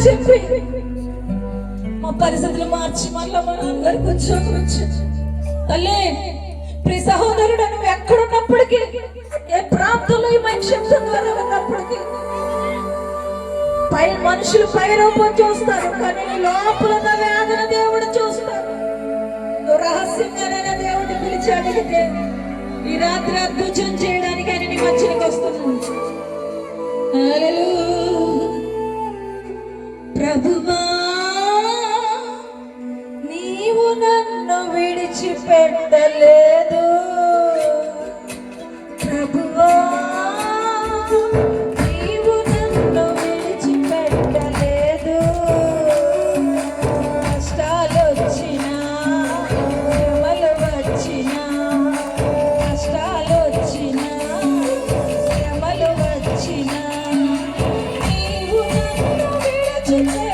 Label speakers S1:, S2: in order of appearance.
S1: చెప్పి మా పరిస్థితులు మార్చి మళ్ళా మన అందరికి వచ్చి తల్లి ప్రియ సహోదరుడు నువ్వు ఎక్కడున్నప్పటికీ ఏ ప్రాంతంలో ఈ శబ్దం ద్వారా ఉన్నప్పటికీ పై మనుషులు పై రూపం చూస్తారు, కానీ లోపల ఉన్న వేదన దేవుడు చూస్తారు. నువ్వు రహస్యంగానైనా దేవుడిని పిలిచి అడిగితే ఈ రాత్రి అద్భుతం చేయడానికి ఆయన నీ మధ్యలోకి వస్తున్నాను. ప్రభువా నీవు నన్ను విడిచిపెట్టలేదు, ప్రభువా నీవు నన్ను విడిచిపెట్టలేదు. కష్టాలు వచ్చినా శ్రమలు వచ్చినా, కష్టాలు వచ్చినా శ్రమలు వచ్చినా నీవు నన్ను విడిచిపెట్టలేదు.